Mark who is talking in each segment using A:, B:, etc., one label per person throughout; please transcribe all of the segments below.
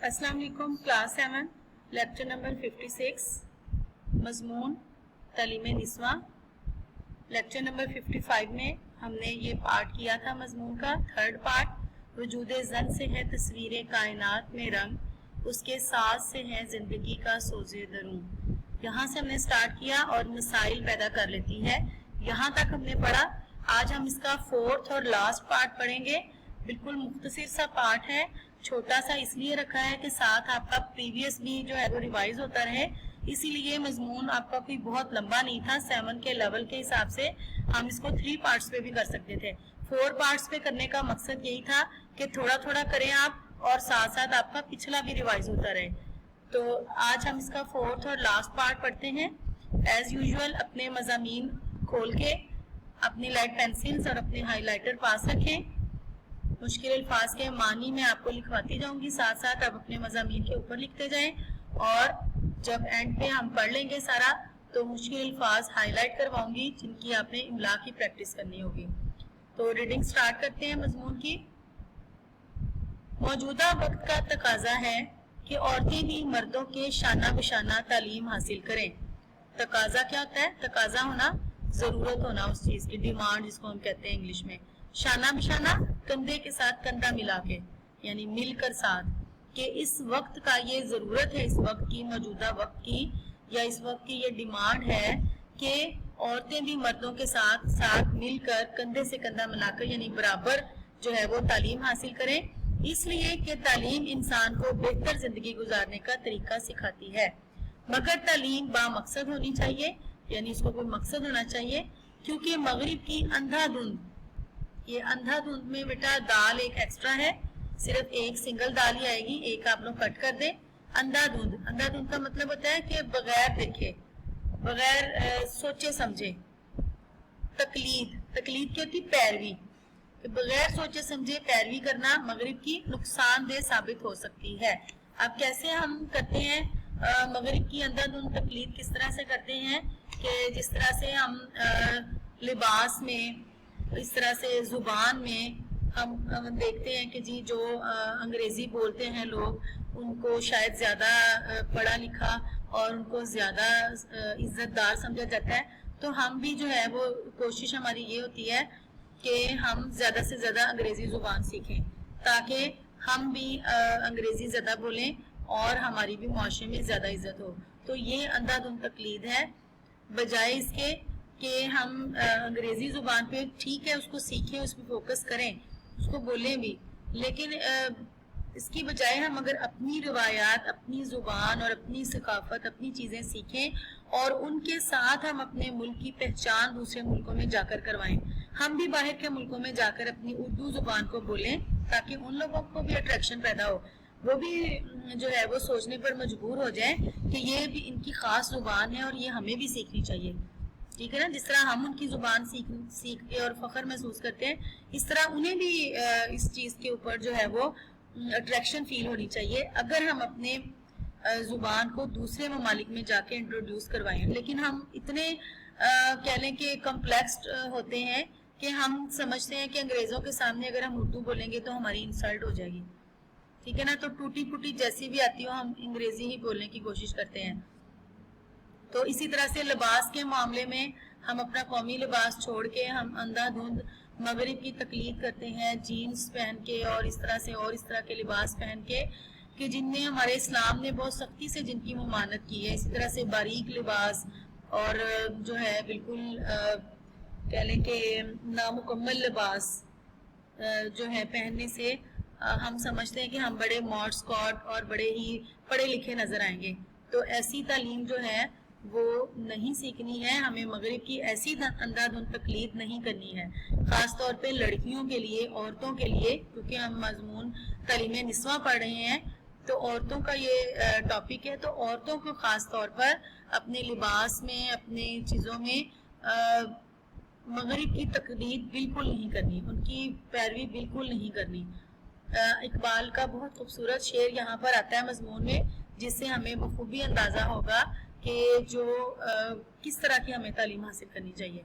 A: अस्सलाम वालेकुम। Class 7 lecture number 56 मजमून तालीम निस्वा। लेक्चर नंबर 55 में हमने ये पार्ट किया था मजमून का थर्ड पार्ट। वजूद ज़न से है तस्वीरें कायनात में रंग, उसके साथ से है जिंदगी का सोज़े दरूं। यहाँ से हमने स्टार्ट किया और मसाइल पैदा कर लेती है। यहाँ तक हमने पढ़ा। आज हम इसका फोर्थ और लास्ट पार्ट पढ़ेंगे। बिल्कुल मुख्तसर सा पार्ट है, छोटा सा इसलिए रखा है कि साथ आपका प्रीवियस भी जो है वो रिवाइज होता रहे, इसीलिए मजमून आपका कोई बहुत लंबा नहीं था। 7 के लेवल के हिसाब से हम इसको 3 पार्ट्स पे भी कर सकते थे। 4 पार्ट्स पे करने का मकसद यही था कि थोड़ा थोड़ा करें आप और साथ साथ आपका पिछला भी रिवाइज होता रहे। तो आज हम इसका फोर्थ और लास्ट पार्ट पढ़ते हैं। एज यूजुअल अपने मज़ामीन खोल के अपनी लाइट पेंसिल्स और अपने हाईलाइटर पास रखें। मुश्किल अल्फाज के मानी मैं आपको लिखवाती जाऊंगी, साथ साथ आप अपने मज़ामीन के ऊपर लिखते जाएं और जब एंड पे हम पढ़ लेंगे सारा तो मुश्किल अल्फाज हाईलाइट करवाऊंगी जिनकी आपने इमला की प्रैक्टिस करनी होगी। तो रीडिंग स्टार्ट करते हैं मजमून की। मौजूदा वक्त का तकाजा है कि औरतें भी मर्दों के शाना बशाना तालीम हासिल करें। तकाजा क्या होता है? तकाजा होना, जरूरत होना उस चीज की, डिमांड जिसको हम कहते हैं इंग्लिश में। शाना बिशाना कंधे के साथ कंधा मिला के, यानी मिलकर साथ, कि इस वक्त का ये जरूरत है, इस वक्त की, मौजूदा वक्त की या इस वक्त की ये डिमांड है कि औरतें भी मर्दों के साथ साथ मिलकर कंधे से कंधा मिलाकर यानी बराबर जो है वो तालीम हासिल करें। इसलिए कि तालीम इंसान को बेहतर जिंदगी गुजारने का तरीका सिखाती है, मगर तालीम बामकसद होनी चाहिए, यानी इसको कोई मकसद होना चाहिए। क्योंकि मगरिब की अंधाधुंध, ये अंधाधुंध में बेटा दाल एक एक्स्ट्रा है, सिर्फ एक सिंगल दाल ही आएगी, एक आप लोग कट कर दें। अंधाधुंध, अंधाधुंध का मतलब होता है कि बगैर देखे, बगैर सोचे समझे। तकलीद, तकलीद क्या होती? पैरवी। बगैर सोचे समझे पैरवी करना मगरिब की नुकसानदेह साबित हो सकती है। अब कैसे हम करते हैं मगरिब की अंधाधुंध तकलीद? किस तरह से करते हैं कि जिस तरह से हम लिबास में, इस तरह से जुबान में हम देखते हैं कि जी जो अंग्रेजी बोलते हैं लोग उनको शायद ज्यादा पढ़ा लिखा और उनको ज्यादा इज्जतदार समझा जाता है। तो हम भी जो है वो कोशिश हमारी ये होती है कि हम ज्यादा से ज्यादा अंग्रेजी जुबान सीखें ताकि हम भी अंग्रेजी ज्यादा बोलें और हमारी भी मुआशरे में ज्यादा इज्जत हो। तो ये अंधाधुंध तकलीद है, बजाय इसके कि हम अंग्रेजी जुबान पे ठीक है उसको सीखें, उस पर फोकस करें, उसको बोलें भी, लेकिन इसकी बजाय हम अगर अपनी रिवायात, अपनी जुबान और अपनी सकाफत, अपनी चीजें सीखें और उनके साथ हम अपने मुल्क की पहचान दूसरे मुल्कों में जाकर करवाएं। हम भी बाहर के मुल्कों में जाकर अपनी उर्दू जुबान को बोलें ताकि उन लोगों को भी अट्रैक्शन पैदा हो, वो भी जो है वो सोचने पर मजबूर हो जाए कि ये भी इनकी खास जुबान है और ये हमें भी सीखनी चाहिए। ठीक है ना? जिस तरह हम उनकी जुबान सीख के और फख्र महसूस करते हैं, इस तरह उन्हें भी इस चीज के ऊपर जो है वो अट्रैक्शन फील होनी चाहिए अगर हम अपने जुबान को दूसरे ममालिक में जाके इंट्रोड्यूस करवाएं। लेकिन हम इतने कह लें कि कम्प्लेक्स होते हैं कि हम समझते हैं कि अंग्रेजों के सामने अगर हम उर्दू बोलेंगे तो हमारी इंसल्ट हो जाएगी। ठीक है ना? तो टूटी फूटी जैसी भी आती हो हम अंग्रेजी ही बोलने की कोशिश करते हैं। तो इसी तरह से लिबास के मामले में हम अपना कौमी लिबास छोड़ के हम अंधाधुंध मगरिब की तकलीद करते हैं, जीन्स पहन के और इस तरह से और इस तरह के लिबास पहन के कि जिनमें हमारे इस्लाम ने बहुत सख्ती से जिनकी ममानत की है। इसी तरह से बारीक लिबास और जो है बिल्कुल कह लें कि नामुकम्मल लिबास जो है पहनने से हम समझते हैं कि हम बड़े मॉड स्कॉट और बड़े ही पढ़े लिखे नजर आएंगे। तो ऐसी तालीम जो है वो नहीं सीखनी है, हमें मगरिब की ऐसी अंधाधुंध तकलीद नहीं करनी है, खास तौर पे लड़कियों के लिए, औरतों के लिए, क्योंकि हम मजमून तालीम निस्वा पढ़ रहे हैं तो औरतों का ये टॉपिक है। तो औरतों को खास तौर पर अपने लिबास में, अपने चीज़ों में मगरिब की तकलीद बिल्कुल नहीं करनी, उनकी पैरवी बिल्कुल नहीं करनी। इकबाल का बहुत खूबसूरत शेर यहाँ पर आता है मजमून में, जिससे हमें बखूबी अंदाजा होगा कि जो किस तरह की हमें तालीम हासिल करनी चाहिए।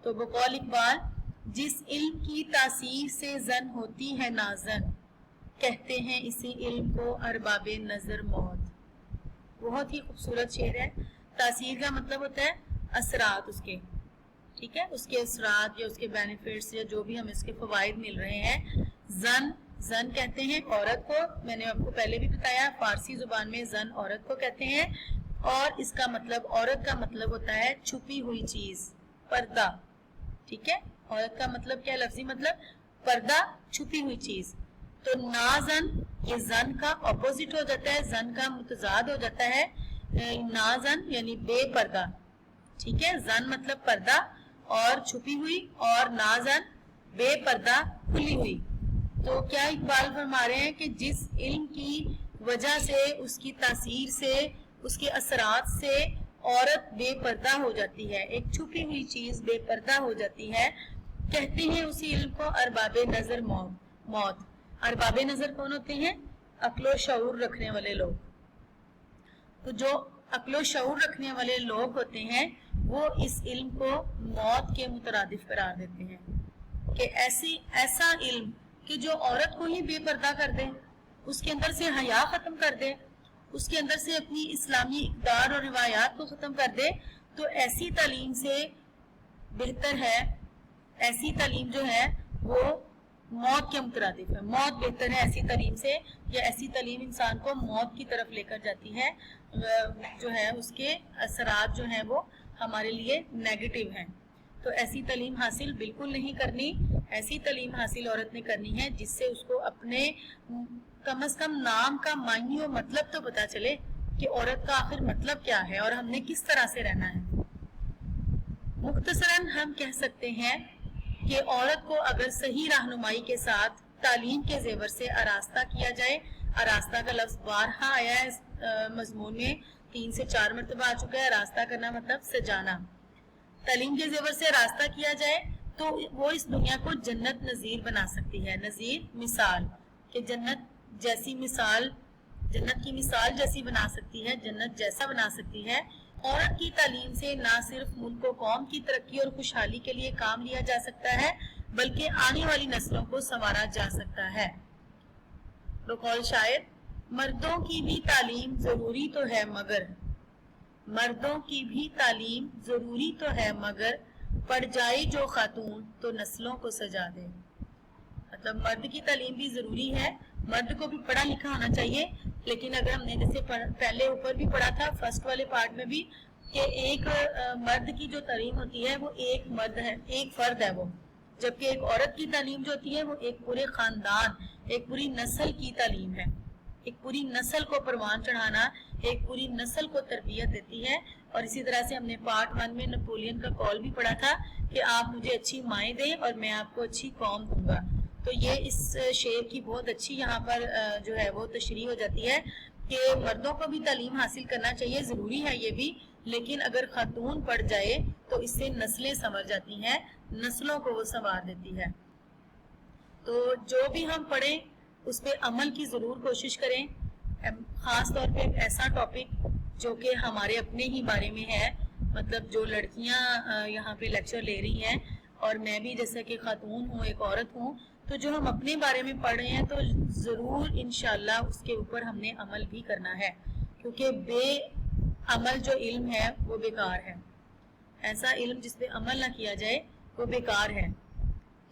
A: तो बकौल इकबाल, जिस इल्म की तासीर से जन होती है नाजन, कहते हैं इसी इल्म को अरबाबे नजर मौत। बहुत ही खूबसूरत शेर है। तासीर का मतलब होता है असरात उसके, ठीक है, उसके असरात या उसके बेनिफिट्स या जो भी हमें इसके फवाइद मिल रहे हैं। जन कहते हैं औरत को, मैंने आपको पहले भी बताया फारसी जुबान में जन औरत को कहते हैं, और इसका मतलब औरत का मतलब होता है छुपी हुई चीज, पर्दा, ठीक है। औरत का मतलब क्या है, लफ्जी मतलब पर्दा, छुपी हुई चीज। तो नाजन ये जन का अपोजिट हो जाता है, जन का मुतजाद हो जाता है नाजन यानी बेपर्दा, ठीक है। जन मतलब पर्दा और छुपी हुई, और नाजन बेपर्दा खुली हुई। तो क्या इकबाल फरमा रहे हैं कि जिस इल्म की वजह से, उसकी तासीर से, उसके असरात से औरत बेपर्दा हो जाती है, एक छुपी हुई चीज बेपर्दा हो जाती है, कहते हैं उसी इल्म को अरबाबे नजर मौत। अरबाबे नजर कौन होते हैं, अक्लो शऊर रखने वाले लोग। तो जो अक्लो शऊर रखने वाले लोग होते हैं वो इस इल्म को मौत के मुतरादिफ करार देते हैं कि ऐसा इल्म कि जो औरत को ही बेपर्दा कर दे, उसके अंदर से हया खत्म कर दे, उसके अंदर से अपनी इस्लामी इक़दार और रिवायात को खत्म कर दे, तो ऐसी तालीम से बेहतर है, ऐसी तालीम जो है वो मौत के मुतरादिफ है। मौत बेहतर है ऐसी तालीम से, या ऐसी तालीम इंसान को मौत की तरफ लेकर जाती है, जो है उसके असरात जो है वो हमारे लिए नेगेटिव हैं। तो ऐसी तालीम हासिल बिल्कुल नहीं करनी। ऐसी तालीम हासिल औरत ने करनी है जिससे उसको अपने कम से कम नाम का मायने और मतलब तो पता चले कि औरत का आखिर मतलब क्या है और हमने किस तरह से रहना है। मुख्तसरन हम कह सकते हैं कि औरत को अगर सही रहनुमाई के साथ तालीम के जेवर से आरास्ता किया जाए, आरास्ता का लफ्ज बारहा आया है इस मजमून में, 3 से 4 मरतबा आ चुका है। आरास्ता करना मतलब सजाना। तालीम के जेवर से रास्ता किया जाए तो वो इस दुनिया को जन्नत नजीर बना सकती है। नजीर मिसाल कि जन्नत जैसी मिसाल, जन्नत की मिसाल जैसी बना सकती है, जन्नत जैसा बना सकती है। औरत की तालीम से ना सिर्फ मुल्क व कौम की तरक्की और खुशहाली के लिए काम लिया जा सकता है, बल्कि आने वाली नस्लों को संवारा जा सकता है। बकौल शायर, मर्दों की भी तालीम जरूरी तो है मगर, मर्दों की भी तालीम जरूरी तो है मगर, पढ़ जाए जो खातून तो नस्लों को सजा दे। मतलब मर्द की तालीम भी जरूरी है, मर्द को भी पढ़ा लिखा होना चाहिए। लेकिन अगर हमने जैसे पहले ऊपर भी पढ़ा था फर्स्ट वाले पार्ट में भी कि एक मर्द की जो तालीम होती है वो एक मर्द है, एक फर्द है वो, जबकि एक औरत की तालीम जो होती है वो एक पूरे खानदान, एक पूरी नस्ल की तालीम है। एक पूरी नस्ल को परवान चढ़ाना, एक पूरी नस्ल को तरबियत देती है। और इसी तरह से हमने पार्ट 1 में नेपोलियन का कॉल भी पढ़ा था कि आप मुझे अच्छी माएँ दें और मैं आपको अच्छी कौम दूंगा। तो ये इस शेर की बहुत अच्छी यहाँ पर जो है वो तशरीह हो जाती है कि मर्दों को भी तालीम हासिल करना चाहिए, जरूरी है ये भी, लेकिन अगर खातून पढ़ जाए तो इससे नस्लें संवर जाती हैं, नस्लों को वो संवार देती है। तो जो भी हम पढ़ें उस पर अमल की जरूर कोशिश करें। खास तौर पे ऐसा टॉपिक जो कि हमारे अपने ही बारे में है, मतलब जो लड़कियां यहाँ पे लेक्चर ले रही हैं और मैं भी जैसे कि खातून हूँ, एक औरत हूँ, तो जो हम अपने बारे में पढ़ रहे हैं तो जरूर इंशाल्लाह उसके ऊपर हमने अमल भी करना है, क्योंकि बेअमल जो इल्म है वो बेकार है। ऐसा इल्म जिस पे अमल ना किया जाए वो बेकार है,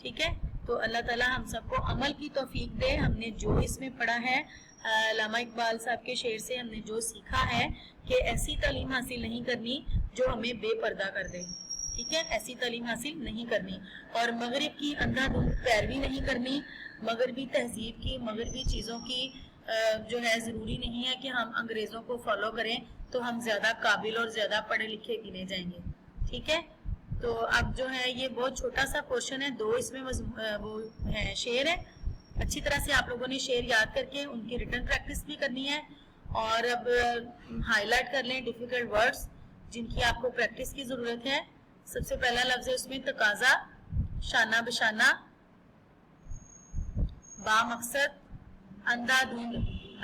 A: ठीक है। तो अल्लाह ताला हम सबको अमल की तौफीक दे। हमने जो इसमें पढ़ा है, अल्लामा इकबाल साहब के शेर से हमने जो सीखा है कि ऐसी तालीम हासिल नहीं करनी जो हमें बेपर्दा कर दे, ठीक है, ऐसी तालीम हासिल नहीं करनी। और मगरिब की अंधाधुंध पैरवी नहीं करनी, मगरबी तहजीब की, मगरबी चीज़ों की जो है ज़रूरी नहीं है कि हम अंग्रेज़ों को फॉलो करें तो हम ज़्यादा काबिल और ज़्यादा पढ़े लिखे गिने जाएंगे, ठीक है। तो अब जो है ये बहुत छोटा सा क्वेश्चन है, 2 इसमें वो है शेर है। अच्छी तरह से आप लोगों ने शेर याद करके उनकी रिटन प्रैक्टिस भी करनी है। और अब हाईलाइट कर लें डिफिकल्ट वर्ड्स जिनकी आपको प्रैक्टिस की जरूरत है। सबसे पहला लफ्ज है उसमें तकाजा, शाना बशाना, बामकसद, अंधाधुंध।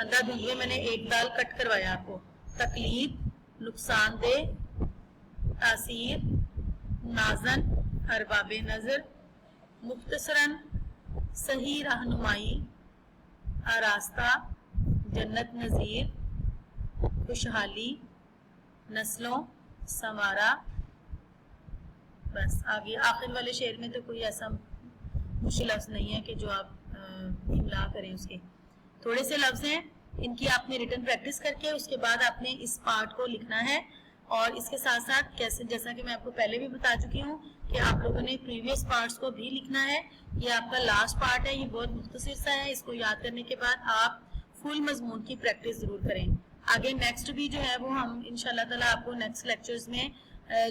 A: अंधाधुंध में मैंने एक दाल कट करवाया आपको। तकलीफ, नुकसानदेह, तासीर, नाजन, अरबाबे नजर, मुख्तसरन, सही रहनुमाई, आरास्ता, जन्नत नज़ीर, खुशहाली, नस्लों, संवारा। बस आगे आखिर वाले शेर में तो कोई ऐसा मुश्किल लफ्ज़ नहीं है कि जो आप इमला करें उसके। थोड़े से लफ्ज़ हैं, इनकी आपने रिटन प्रैक्टिस करके उसके बाद आपने इस पार्ट को लिखना है। और इसके साथ साथ कैसे, जैसा कि मैं आपको पहले भी बता चुकी हूँ कि आप लोगों ने प्रीवियस पार्ट्स को भी लिखना है। ये आपका लास्ट पार्ट है, ये बहुत मुख्तसर सा है। इसको याद करने के बाद आप फुल मजमून की प्रैक्टिस जरूर करें। आगे नेक्स्ट भी जो है वो हम इंशाल्लाह ताला आपको नेक्स्ट लेक्चर्स में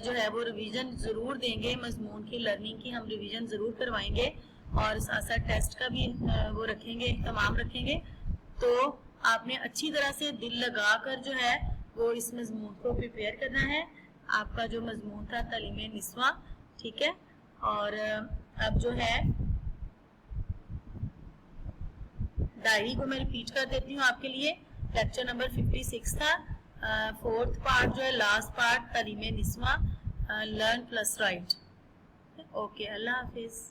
A: जो है वो रिवीजन जरूर देंगे। मजमून की लर्निंग की हम रिवीजन जरूर करवाएंगे और साथ साथ टेस्ट का भी वो रखेंगे, तमाम रखेंगे। तो आपने अच्छी तरह से दिल लगा कर जो है वो इस मजमून को प्रिपेयर करना है। आपका जो मजमून था तालीम निस्वा, ठीक है। और अब जो है डायरी को मैं रिपीट कर देती हूँ आपके लिए। लेक्चर नंबर 56 था, फोर्थ पार्ट जो है, लास्ट पार्ट तालीम Niswa, learn plus right. Okay, अल्लाह हाफिज।